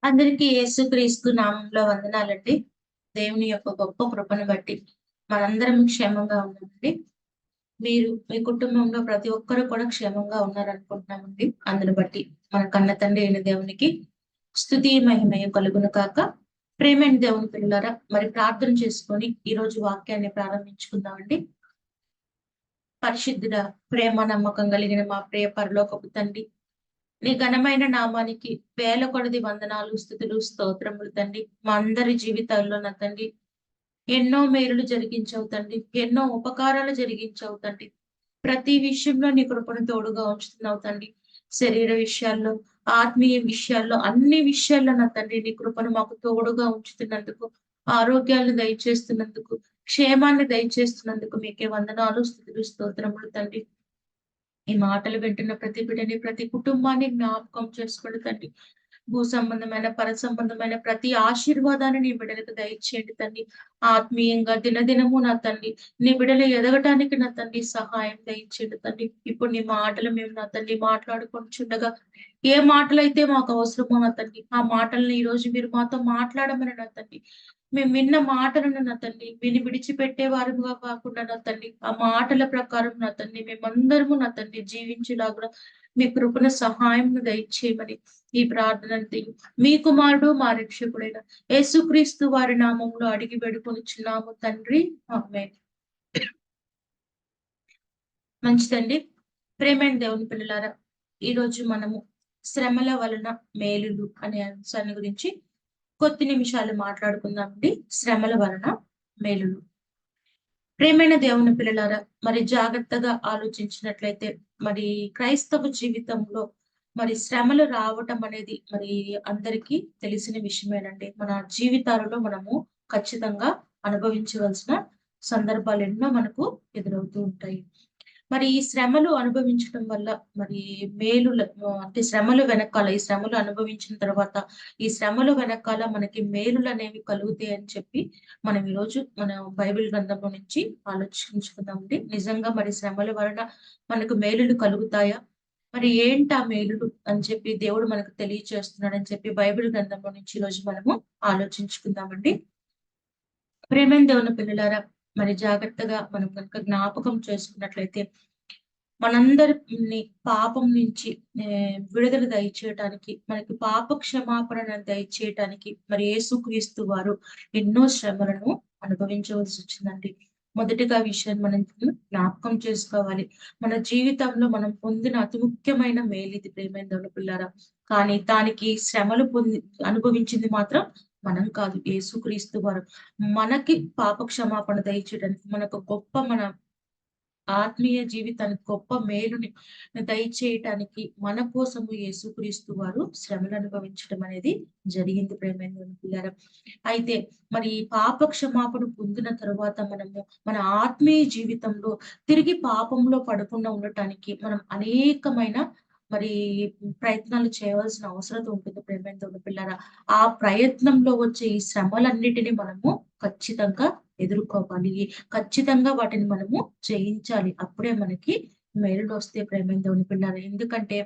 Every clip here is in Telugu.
అందరికీ యేసుక్రీస్తు నామంలో వందనాలండి. దేవుని యొక్క గొప్ప కృపను బట్టి మనందరం క్షేమంగా ఉన్నామండి. మీరు మీ కుటుంబంలో ప్రతి ఒక్కరు కూడా క్షేమంగా ఉన్నారనుకుంటున్నామండి. అందును బట్టి మన కన్న తండ్రి అయిన దేవునికి స్తుతి మహిమయ కలుగును కాక. ప్రేమైన దేవుని పిల్లలారా, మరి ప్రార్థన చేసుకొని ఈ రోజు వాక్యాన్ని ప్రారంభించుకుందామండి. పరిశుద్ధుడ, ప్రేమ నమ్మకం కలిగిన మా ప్రియ పరలోకపు తండ్రి, నీ ఘనమైన నామానికి వేల కొలది వందనాలు, స్థుతులు, స్తోత్రములు తండ్రి. మా అందరి జీవితాల్లో నా తండ్రి ఎన్నో మేలులు జరిగించవు తండ్రి, ఎన్నో ఉపకారాలు జరిగించవు తండ్రి. ప్రతి విషయంలో నీ కృపను తోడుగా ఉంచుతున్నావు తండ్రి. శరీర విషయాల్లో, ఆత్మీయ విషయాల్లో, అన్ని విషయాల్లో నా తండ్రి నీ కృపను మాకు తోడుగా ఉంచుతున్నందుకు, ఆరోగ్యాలను దయచేస్తున్నందుకు, క్షేమాన్ని దయచేస్తున్నందుకు మీకే వందనాలు, స్థుతులు, స్తోత్రములు తండ్రి. ఈ మాటలు వింటున్న ప్రతి బిడ్డని, ప్రతి కుటుంబాన్ని జ్ఞాపకం చేసుకోండి తండ్రి. భూ సంబంధమైన, పర సంబంధమైన ప్రతి ఆశీర్వాదాన్ని నీ బిడ్డలకు దయచేయండి తండ్రి. ఆత్మీయంగా దినదినము నా తండ్రి, నీ బిడ్డలు ఎదగటానికి నా తండ్రి సహాయం దయచేయండి తండ్రి. ఇప్పుడు నీ మాటలు మేము నా తండ్రి మాట్లాడుకుంటుండగా ఏ మాటలైతే మాకు అవసరమో నా తండ్రి, ఆ మాటలను ఈ రోజు మీరు మాతో మాట్లాడమని నా తండ్రి. మేము విన్న మాటలను నా తండ్రి విని విడిచిపెట్టే వారుగా కాకుండా నా తండ్రి, ఆ మాటల ప్రకారం నా తండ్రి మేమందరము నా తండ్రి జీవించేలాగా మీ కృపణ సహాయం దయచేయమని ఈ ప్రార్థనని మీ కుమారుడు మా రక్షకుడైన యేసుక్రీస్తు వారి నామంలో అడిగి వేడుకొనుచున్నాము తండ్రి, ఆమేన్. మంచిదండి. ప్రేమైన దేవుని పిల్లలారా, ఈ రోజు మనము శ్రమల వలన మేలులు అనే అంశాన్ని గురించి కొద్ది నిమిషాలు మాట్లాడుకుందామండి. శ్రమల వలన మేలులు. ప్రేమైన దేవుని పిల్లలారా, మరి జాగ్రత్తగా ఆలోచించినట్లయితే మరి క్రైస్తవ జీవితంలో మరి శ్రమలు రావటం అనేది మరి అందరికీ తెలిసిన విషయమేనండి. మన జీవితాలలో మనము ఖచ్చితంగా అనుభవించవలసిన సందర్భాలు ఎన్నో మనకు ఎదురవుతూ ఉంటాయి. మరి ఈ శ్రమలు అనుభవించటం వల్ల మరి అంటే శ్రమలు వెనకాల, ఈ శ్రమలు అనుభవించిన తర్వాత ఈ శ్రమలు వెనకాల మనకి మేలులనేవి కలుగుతాయి అని చెప్పి మనం ఈరోజు మన బైబిల్ గ్రంథంలో నుంచి ఆలోచించుకుందామండి. నిజంగా మరి శ్రమల వలన మనకు మేలులు కలుగుతాయా? మరి ఏంటి ఆ మేలులు అని చెప్పి దేవుడు మనకు తెలియచేస్తున్నాడని చెప్పి బైబిల్ గ్రంథంలో నుంచి ఈరోజు మనము ఆలోచించుకుందామండి. ప్రేమైన దేవుని పిల్లలారా, మరి జాగ్రత్తగా మనం కనుక జ్ఞాపకం చేసుకున్నట్లయితే మనందరిని పాపం నుంచి విడుదల దయచేయటానికి, మనకి పాప క్షమాపణ దయచేయటానికి మరి యేసుక్రీస్తు వారు ఎన్నో శ్రమలను అనుభవించవలసి వచ్చిందండి. మొదటిగా విషయాన్ని మనం జ్ఞాపకం చేసుకోవాలి. మన జీవితంలో మనం పొందిన అతి ముఖ్యమైన మేలు ఇది ప్రేమైన దేవుని పిల్లారా. కానీ దానికి శ్రమలు అనుభవించింది మాత్రం మనం కాదు, యేసుక్రీస్తు వారు. మనకి పాప క్షమాపణ దయచేయడానికి, మనకు గొప్ప మన ఆత్మీయ జీవితానికి గొప్ప మేలుని దయచేయటానికి మన కోసము యేసుక్రీస్తు వారు శ్రమలు అనుభవించడం అనేది జరిగింది ప్రేమైన పిల్లరా. అయితే మరి ఈ పాప క్షమాపణ పొందిన తరువాత మనము మన ఆత్మీయ జీవితంలో తిరిగి పాపంలో పడకుండా ఉండటానికి మనం అనేకమైన మరి ప్రయత్నాలు చేయవలసిన అవసరం ఉంటుంది ప్రేమైన పిల్లరా. ఆ ప్రయత్నంలో వచ్చే ఈ శ్రమలన్నిటిని మనము ఖచ్చితంగా ఎదుర్కోవాలి. ఖచ్చితంగా వాటిని మనము జయించాలి. అప్పుడే మనకి మేలులొస్తాయి ప్రేమైన దేవుని పిల్లారా. ఎందుకంటే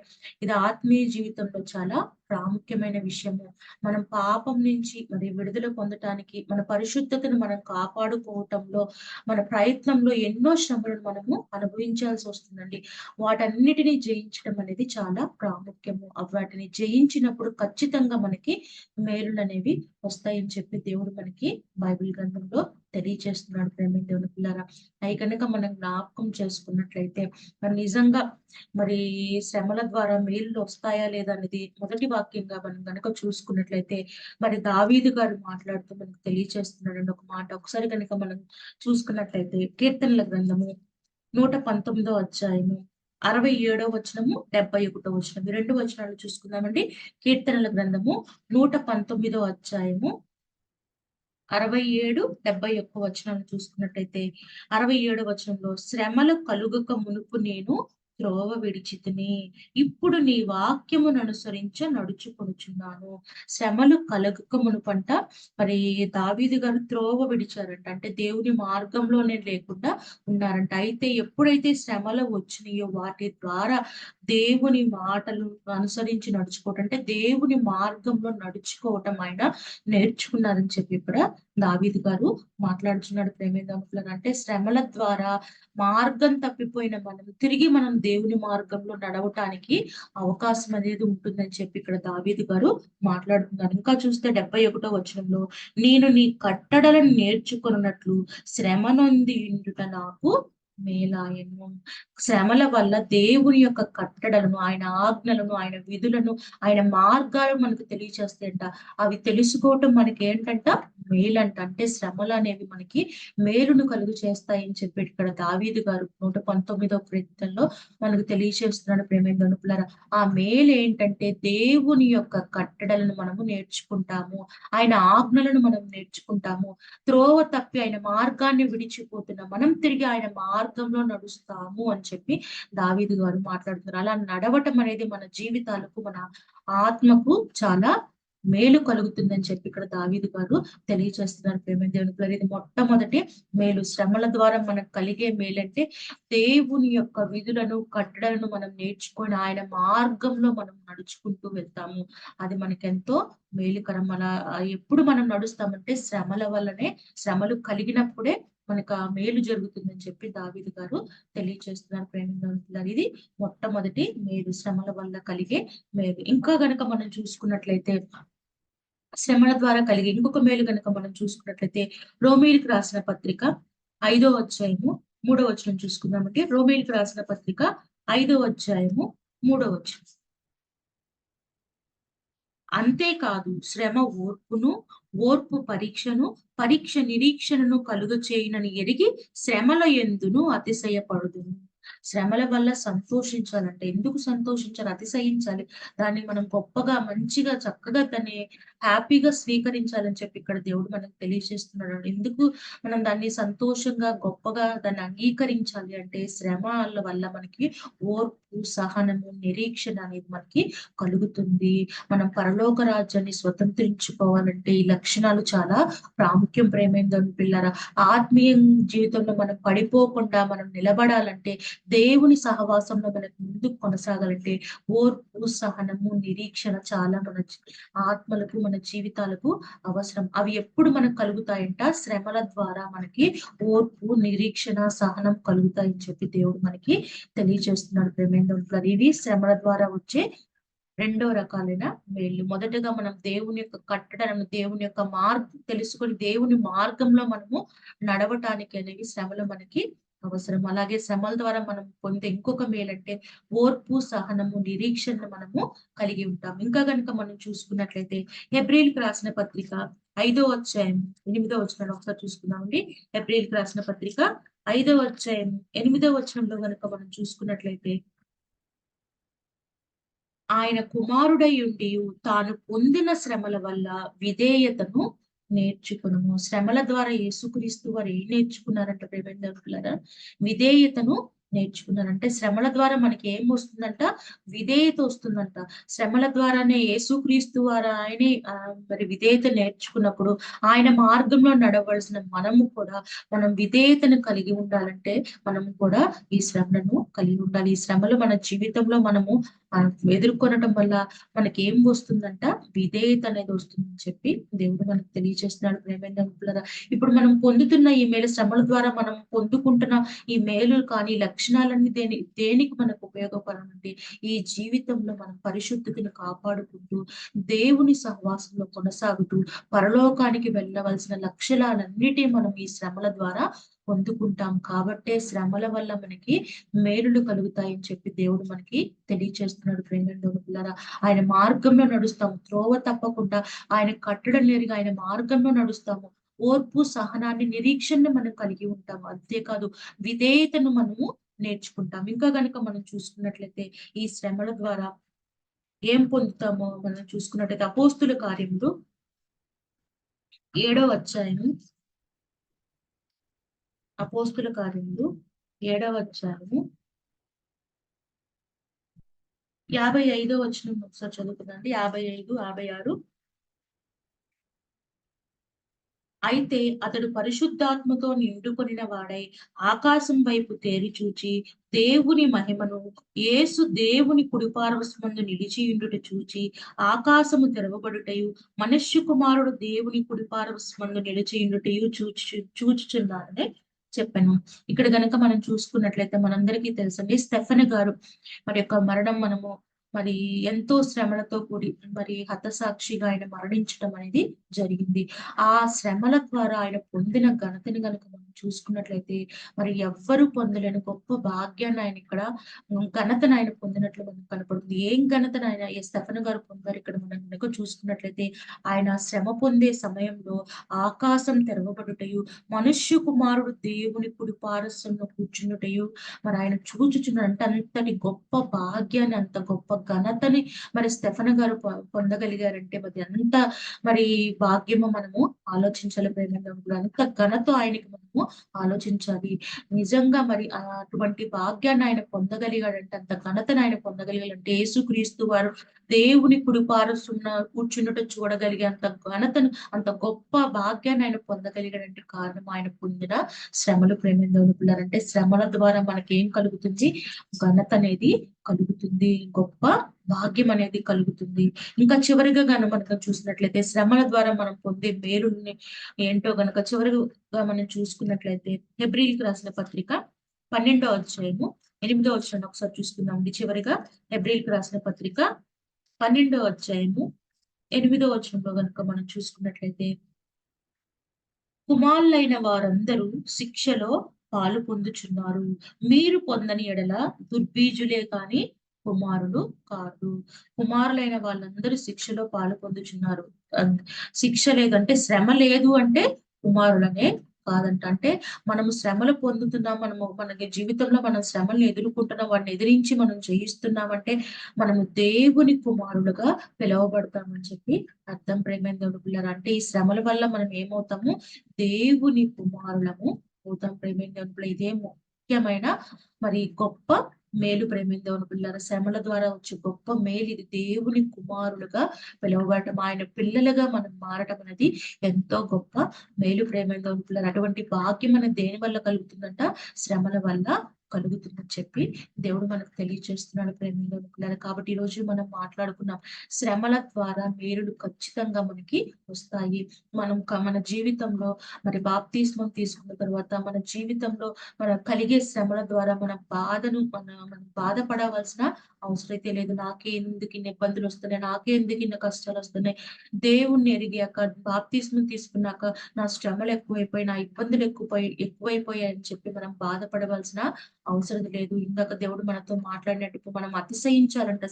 ఇది ఆత్మీయ జీవితంలో చాలా ప్రాముఖ్యమైన విషయము. మనం పాపం నుంచి మరి విడుదల పొందటానికి, మన పరిశుద్ధతను మనం కాపాడుకోవటంలో, మన ప్రయత్నంలో ఎన్నో శ్రమలను మనము అనుభవించాల్సి వస్తుందండి. వాటన్నిటిని జయించడం అనేది చాలా ప్రాముఖ్యము. వాటిని జయించినప్పుడు ఖచ్చితంగా మనకి మేలులనేవి వస్తాయని చెప్పి దేవుడు మనకి బైబిల్ గ్రంథంలో తెలియచేస్తున్నాడు ప్రేమ దేవుని పిల్లారా. అవి కనుక మనం జ్ఞాపకం చేసుకున్నట్లయితే మరి నిజంగా మరి శ్రమల ద్వారా మేలులు వస్తాయా లేదా అనేది మొదటి వాక్యంగా మనం కనుక చూసుకున్నట్లయితే మరి దావీదు గారు మాట్లాడుతూ మనకు తెలియచేస్తున్నాడండి ఒక మాట. ఒకసారి కనుక మనం చూసుకున్నట్లయితే కీర్తనల గ్రంథము 119 అధ్యాయము 67 వచనము, 71 వచనం, ఈ రెండు వచనాలు చూసుకుందామండి. కీర్తనల గ్రంథము 119 అధ్యాయము 67, 71 వచనాలు చూసుకున్నట్టయితే 67 వచనంలో శ్రమలు కలుగక మునుపు నేను త్రోవ విడిచితిని. ఇప్పుడు నీ వాక్యమును అనుసరించ నడుచుకొనుచున్నాను. శ్రమలు కలగక మునుపంట మరి దావీదు గారు త్రోవ విడిచారంట. అంటే దేవుని మార్గంలోనే లేకుండా ఉన్నారంట. అయితే ఎప్పుడైతే శ్రమలు వచ్చినాయో వాటి ద్వారా దేవుని మాటలు అనుసరించి నడుచుకోవటం అంటే దేవుని మార్గంలో నడుచుకోవటం ఆయన నేర్చుకున్నారని చెప్పి ఇక్కడ దావీదు గారు మాట్లాడుచున్నాడు ప్రేమేంద్రులారా. అంటే శ్రమల ద్వారా మార్గం తప్పిపోయిన మనం దేవుని మార్గంలో నడవటానికి అవకాశం అనేది ఉంటుందని చెప్పి ఇక్కడ దావీదు గారు మాట్లాడుతున్నారు. ఇంకా చూస్తే 71వ వచనంలో నేను నీ కట్టడలను నేర్చుకున్నట్లు శ్రమ నొంది ఉండుట నాకు మేలాయను. శ్రమల వల్ల దేవుని యొక్క కట్టడలను, ఆయన ఆజ్ఞలను, ఆయన విధులను, ఆయన మార్గాలు మనకు తెలియచేస్తాయంట. అవి తెలుసుకోవటం మనకి ఏంటంట మేలంట. అంటే శ్రమలు అనేవి మనకి మేలును కలుగు చేస్తాయని చెప్పి ఇక్కడ దావీదు గారు 119వ కీర్తనలో మనకు తెలియచేస్తున్నాడు ప్రేమేంద్రులారా. ఆ మేలు ఏంటంటే దేవుని యొక్క కట్టడలను మనము నేర్చుకుంటాము. ఆయన ఆజ్ఞలను మనం నేర్చుకుంటాము. త్రోవ తప్పి ఆయన మార్గాన్ని విడిచిపోతున్న మనం తిరిగి ఆయన మార్గంలో నడుస్తాము అని చెప్పి దావీదు గారు మాట్లాడుతున్నారు. అలా నడవటం అనేది మన జీవితాలకు, మన ఆత్మకు చాలా మేలు కలుగుతుందని చెప్పి ఇక్కడ దావీదు గారు తెలియజేస్తున్నారు ప్రేమేంద్రులారా. ఇది మొట్టమొదటి మేలు. శ్రమల ద్వారా మనకు కలిగే మేలంటే దేవుని యొక్క విధులను, కట్టడలను మనం నేర్చుకొని ఆయన మార్గంలో మనం నడుచుకుంటూ వెళ్తాము. అది మనకెంతో మేలుకరం. అలా ఎప్పుడు మనం నడుస్తామంటే శ్రమల వల్లనే, శ్రమలు కలిగినప్పుడే మనకు ఆ మేలు జరుగుతుందని చెప్పి దావీదు గారు తెలియజేస్తున్నారు ప్రేమేంద్రులారా. ఇది మొట్టమొదటి మేలు, శ్రమల వల్ల కలిగే మేలు. ఇంకా గనక మనం చూసుకున్నట్లయితే శ్రమల ద్వారా కలిగే ఇంకొక మేలు గనక మనం చూసుకున్నట్లయితే రోమీయులకు రాసిన పత్రిక 5వ అధ్యాయము 3వ వచనం చూసుకుందామంటే రోమీయులకు రాసిన పత్రిక 5వ అధ్యాయము 3వ వచనం. అంతేకాదు శ్రమ ఓర్పును, ఓర్పు పరీక్షను, పరీక్ష నిరీక్షణను కలుగచేయునని ఎరిగి శ్రమల యందును అతిశయపడుదును. శ్రమల వల్ల సంతోషించాలంటే ఎందుకు సంతోషించాలి? అతిశయించాలి. దాన్ని మనం గొప్పగా, మంచిగా, చక్కగా దాన్ని హ్యాపీగా స్వీకరించాలని చెప్పి ఇక్కడ దేవుడు మనకు తెలియజేస్తున్నాడు. ఎందుకు మనం దాన్ని సంతోషంగా, గొప్పగా దాన్ని అంగీకరించాలి అంటే శ్రమల వల్ల మనకి ఓర్పు, సహనము, నిరీక్షణ అనేది మనకి కలుగుతుంది. మనం పరలోక రాజ్యాన్ని స్వతంత్రించుకోవాలంటే ఈ లక్షణాలు చాలా ప్రాముఖ్యం ప్రేమేంద్రులారా. ఆత్మీయ జీవితంలో మనం పడిపోకుండా మనం నిలబడాలంటే, దేవుని సహవాసంలో మనకు ముందుకు కొనసాగాలంటే ఓర్పు, సహనము, నిరీక్షణ చాలా మన ఆత్మలకు, మన జీవితాలకు అవసరం. అవి ఎప్పుడు మనకు కలుగుతాయంట? శ్రమల ద్వారా మనకి ఓర్పు, నిరీక్షణ, సహనం కలుగుతాయని చెప్పి దేవుడు మనకి తెలియజేస్తున్నాడు ప్రేమేంద్రులారా. ఇవి శ్రమల ద్వారా వచ్చే రెండో రకాలైన మేళ్ళు. మొదటగా మనం దేవుని యొక్క కట్టడలను, దేవుని యొక్క మార్గం తెలుసుకొని దేవుని మార్గంలో మనము నడవటానికి అనేవి శ్రమలు మనకి అవసరం. అలాగే శ్రమల ద్వారా మనం పొందే ఇంకొక మేలంటే ఓర్పు, సహనము, నిరీక్షణను మనము కలిగి ఉంటాం. ఇంకా గనుక మనం చూసుకున్నట్లయితే హెబ్రీయులకు రాసిన పత్రిక 5వ అధ్యాయం 8వ వచనాన్ని ఒకసారి చూసుకుందామండి. హెబ్రీయులకు రాసిన పత్రిక 5వ అధ్యాయం 8వ వచనంలో గనుక మనం చూసుకున్నట్లయితే ఆయన కుమారుడై ఉండియు తాను పొందిన శ్రమల వల్ల విధేయతను నేర్చుకొనుము. శ్రమల ద్వారా యేసుక్రీస్తు వారు ఏం నేర్చుకున్నారంట ప్రేమేంద్రులారా? విధేయతను నేర్చుకున్నారంటే శ్రమల ద్వారా మనకి ఏం వస్తుందంట? విధేయత వస్తుందంట. శ్రమల ద్వారానే యేసుక్రీస్తు వారు ఆయనే మరి విధేయత నేర్చుకున్నప్పుడు ఆయన మార్గంలో నడవలసిన మనము కూడా మనం విధేయతను కలిగి ఉండాలంటే మనము కూడా ఈ శ్రమలను కలిగి ఉండాలి. ఈ శ్రమలు మన జీవితంలో మనము ఎదుర్కొనటం వల్ల మనకేం వస్తుందంట? విధేయత అనేది వస్తుందని చెప్పి దేవుడు మనకు తెలియజేస్తున్నాడు ప్రేమేంద్రులారా. ఇప్పుడు మనం పొందుతున్న ఈ మేలు, శ్రమల ద్వారా మనం పొందుకుంటున్న ఈ మేలు కానీ, లక్షణాలన్నీ దేనికి మనకు ఉపయోగపడనంటే ఈ జీవితంలో మనం పరిశుద్ధతను కాపాడుకుంటూ, దేవుని సహవాసంలో కొనసాగుతూ, పరలోకానికి వెళ్ళవలసిన లక్షణాలన్నిటిని మనం ఈ శ్రమల ద్వారా పొందుకుంటాం. కాబట్టే శ్రమల వల్ల మనకి మేలులు కలుగుతాయని చెప్పి దేవుడు మనకి తెలియచేస్తున్నాడు ప్రేమేంద్రులారా. ఆయన మార్గంలో నడుస్తాము. త్రోవ తప్పకుండా ఆయన కట్టడం నేరుగా ఆయన మార్గంలో నడుస్తాము. ఓర్పు, సహనాన్ని, నిరీక్షణను మనం కలిగి ఉంటాము. అంతేకాదు విధేయతను మనము నేర్చుకుంటాం. ఇంకా గనుక మనం చూసుకున్నట్లయితే ఈ శ్రమల ద్వారా ఏం పొందుతామో మనం చూసుకున్నట్లయితే అపోస్తుల కార్యములు 7వ అధ్యాయము అపోస్తుల కార్యములు 7వ అధ్యాయము 55 వచనం ఒకసారి చదువుకుందామండి. 55, 56. అయితే అతడు పరిశుద్ధాత్మతో నిండుకొనిన వాడై ఆకాశం వైపు తేరి చూచి దేవుని మహిమను, యేసు దేవుని కుడిపార్శ్వమందు నిలిచియుండుట చూచి ఆకాశము తెరవబడుటయు మనుష్య కుమారుడు దేవుని కుడిపార్శ్వమందు నిలిచియుండుటయు చూచుచున్నారని చెప్పాను. ఇక్కడ గనక మనం చూసుకున్నట్లయితే మనందరికీ తెలుసండి, స్టెఫెన్ గారు మరి యొక్క మరణం మనము మరి ఎంతో శ్రమలతో కూడి మరి హతసాక్షిగా ఆయన మరణించడం అనేది జరిగింది. ఆ శ్రమల ద్వారా ఆయన పొందిన ఘనతని గనుక మనం చూసుకున్నట్లయితే మరి ఎవ్వరు పొందలేని గొప్ప భాగ్యాన్ని ఆయన ఇక్కడ ఘనతను ఆయన పొందినట్లు మనకు కనపడుతుంది. ఏం ఘనతను ఆయన ఈ స్టెఫెన్ గారు పొందారు ఇక్కడ మనం గనుక చూసుకున్నట్లయితే, ఆయన శ్రమ పొందే సమయంలో ఆకాశం తెరవబడుటయు, మనుష్య కుమారుడు దేవుని కుడి పార్శ్వంలో కూర్చున్నటయు మరి ఆయన చూచుచున్న అంటే అంతటి గొప్ప భాగ్యాన్ని, అంత గొప్ప ఘనతని మరి స్టెఫెన్ గారు పొందగలిగారంటే మరి ఎంత మరి భాగ్యమో మనము ఆలోచించాలి ప్రేమలో. అంత ఘనత ఆయనకి మనము ఆలోచించాలి. నిజంగా మరి అటువంటి భాగ్యాన్ని ఆయన పొందగలిగాడంటే, అంత ఘనతను ఆయన పొందగలిగాడంటే, యేసుక్రీస్తు వారు దేవుని కుడి పార్శ్వమున కూర్చున్నట్టు చూడగలిగే అంత ఘనతను, అంత గొప్ప భాగ్యాన్ని ఆయన పొందగలిగాడంటే కారణం ఆయన పొందిన శ్రమలు. ప్రేమిందేవుని పిల్లారంటే శ్రమల ద్వారా మనకేం కలుగుతుంది? ఘనత అనేది కలుగుతుంది. గొప్ప భాగ్యం అనేది కలుగుతుంది. ఇంకా చివరిగా మనకు చూసినట్లయితే శ్రమల ద్వారా మనం పొందే మేలుని ఏంటో గనక చివరిగా మనం చూసుకున్నట్లయితే, హెబ్రీయులకు రాసిన పత్రిక 12వ అధ్యాయము 8వ వచనాన్ని ఒకసారి చూసుకుందామండి. చివరిగా హెబ్రీయులకు రాసిన పత్రిక 12వ అధ్యాయము 8వ వచనంలో గనుక మనం చూసుకున్నట్లయితే, కుమారులైన వారందరూ శిక్షలో పాలు పొందుచున్నారు. మీరు పొందని ఎడల దుర్బీజులే కాని కుమారులు కాదు. కుమారులైన వాళ్ళందరూ శిక్షలో పాలు పొందుచున్నారు. శిక్ష లేదంటే, శ్రమ లేదు అంటే కుమారులనే కాదంట. అంటే మనము శ్రమలు పొందుతున్నాం, మనకి జీవితంలో మనం శ్రమలను ఎదుర్కొంటున్నాం, వాటిని ఎదిరించి మనం జయిస్తున్నామంటే మనము దేవుని కుమారులుగా పిలువబడతామని చెప్పి అర్థం. ప్రేమైన దేవుని పిల్లలు అంటే ఈ శ్రమల వల్ల మనం ఏమవుతాము? దేవుని కుమారులము అవుతాం. ప్రేమైన దేవుని పిల్ల ఇదే ముఖ్యమైన మరి గొప్ప మేలు. ప్రేమైన దేవుని పిల్లల శ్రమల ద్వారా వచ్చే గొప్ప మేలు ఇది. దేవుని కుమారులుగా పిలువబడటం, ఆయన పిల్లలుగా మనం మారటం అనేది ఎంతో గొప్ప మేలు. ప్రేమైన దేవుని పిల్లలు అటువంటి భాగ్యం అనేది దేని వల్ల కలుగుతుందంట? శ్రమల వల్ల కలుగుతుందని చెప్పి దేవుడు మనకు తెలియజేస్తున్నాడు. ప్రేమైన దేవుని పిల్లలు కాబట్టి ఈ రోజు మనం మాట్లాడుకున్నాం, శ్రమల ద్వారా మేలులు ఖచ్చితంగా మనకి వస్తాయి. మన జీవితంలో మరి బాప్తిస్మం తీసుకున్న తర్వాత మన జీవితంలో మన కలిగే శ్రమల ద్వారా మనం బాధపడవలసిన అవసరం అయితే లేదు. నాకే ఎందుకు ఇన్ని ఇబ్బందులు వస్తున్నాయి, నాకే ఎందుకు ఇన్ని కష్టాలు వస్తున్నాయి, దేవుణ్ణి ఎరిగాక బాప్తిస్మం తీసుకున్నాక నా శ్రమలు ఎక్కువైపోయి, నా ఇబ్బందులు ఎక్కువైపోయాయి అని చెప్పి మనం బాధపడవలసిన అవసరం లేదు. ఇందాక దేవుడు మనతో మాట్లాడినట్టు మనం అతిశయించాలంట.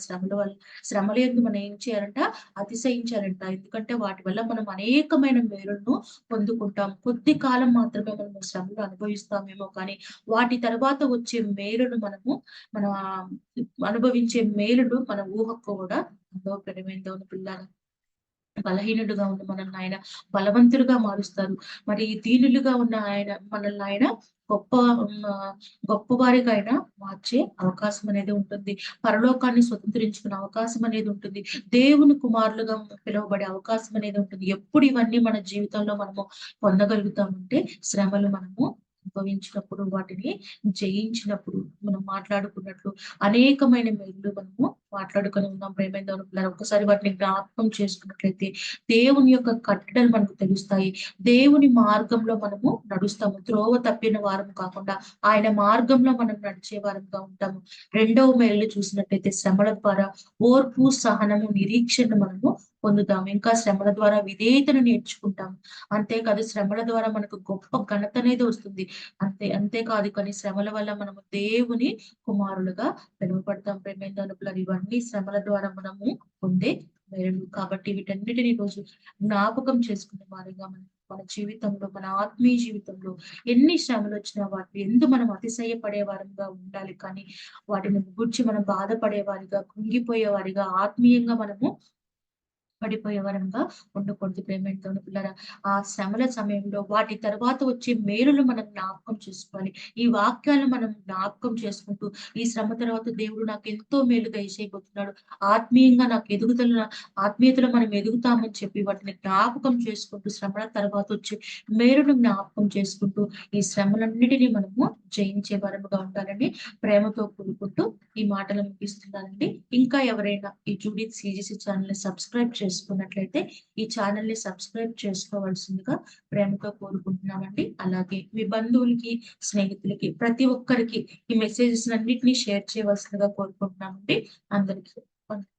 శ్రమల యందు మనం ఏం చేయాలంట? అతిశయించాలంట. ఎందుకంటే వాటి వల్ల మనం అనేకమైన మేలులను పొందుకుంటాం. కొద్ది కాలం మాత్రమే మనం శ్రమలు అనుభవిస్తామేమో కానీ వాటి తర్వాత వచ్చే మేలును మన అనుభవించే మేలును మన ఊహకు కూడా అందవు. ప్రియమైన దేవుని పిల్లారా, బలహీనుడుగా ఉన్న మనల్ని ఆయన బలవంతులుగా మారుస్తారు. మరి దీనులుగా ఉన్న మనల్ని ఆయన గొప్ప గొప్పవారిగా ఆయన మార్చే అవకాశం అనేది ఉంటుంది. పరలోకాన్ని స్వతంత్రించుకునే అవకాశం అనేది ఉంటుంది. దేవుని కుమారులుగా పిలువబడే అవకాశం అనేది ఉంటుంది. ఎప్పుడు ఇవన్నీ మన జీవితంలో మనము పొందగలుగుతామంటే, శ్రమలు మనము అనుభవించినప్పుడు, వాటిని జయించినప్పుడు. మనం మాట్లాడుకున్నట్లు అనేకమైన మేలులు మనము మాట్లాడుకొని ఉన్నాం. ప్రేమైన దేవుని పిల్లలు ఒక్కసారి వాటిని జ్ఞాపకం చేసుకున్నట్లయితే దేవుని యొక్క కట్టడలు మనకు తెలుస్తాయి. దేవుని మార్గంలో మనము నడుస్తాము. త్రోవ తప్పిన వారం కాకుండా ఆయన మార్గంలో మనం నడిచే వారంగా ఉంటాము. రెండవ మేలు చూసినట్లయితే శ్రమల ద్వారా ఓర్పు, సహనము, నిరీక్షణ మనము పొందుతాము. ఇంకా శ్రమల ద్వారా విధేయతను నేర్చుకుంటాము. అంతేకాదు శ్రమల ద్వారా మనకు గొప్ప ఘనత అనేది వస్తుంది. అంతేకాదు కానీ శ్రమల వల్ల మనము దేవుని కుమారులుగా పిలువబడతాం. ప్రేమైన ఇవన్నీ శ్రమల ద్వారా మనము పొందే మేలు. కాబట్టి వీటన్నిటిని రోజు జ్ఞాపకం చేసుకునే వారిగా మన జీవితంలో, మన ఆత్మీయ జీవితంలో ఎన్ని శ్రమలు వచ్చినా వాటిని మనం అతిశయపడే వారంగా ఉండాలి. కానీ వాటిని గురించి మనం బాధపడే వారిగా, కృంగిపోయే వారిగా, ఆత్మీయంగా మనము పడిపోయే వరంగా ఉండకూడదు ప్రేమైన దేవుని పిల్లరా. ఆ శ్రమల సమయంలో వాటి తర్వాత వచ్చే మేలులు మనం జ్ఞాపకం చేసుకోవాలి. ఈ వాక్యాలను మనం జ్ఞాపకం చేసుకుంటూ, ఈ శ్రమ తర్వాత దేవుడు నాకెంతో మేలు దయచేయబోతున్నాడు. ఆత్మీయంగా నాకు ఆత్మీయతలో మనం ఎదుగుతామని చెప్పి వాటిని జ్ఞాపకం చేసుకుంటూ, శ్రమల తర్వాత వచ్చే మేలును జ్ఞాపకం చేసుకుంటూ, ఈ శ్రమలన్నిటిని మనము జయించే వారముగా ఉండాలని ప్రేమతో కోరుకుంటూ ఈ మాటలు ముగిస్తున్నానండి. ఇంకా ఎవరైనా ఈ జూడిత్ సీజీసీ ఛానల్‌ని సబ్స్క్రైబ్ చేసుకున్నట్లయితే ఈ ఛానల్‌ని సబ్స్క్రైబ్ చేసుకోవాల్సిందిగా ప్రేమతో కోరుకుంటున్నామండి. అలాగే మీ బంధువులకి, స్నేహితులకి ప్రతి ఒక్కరికి ఈ మెసేజెస్ అన్నిటిని షేర్ చేయవలసిందిగా కోరుకుంటున్నామండి. అందరికీ వందనాలు.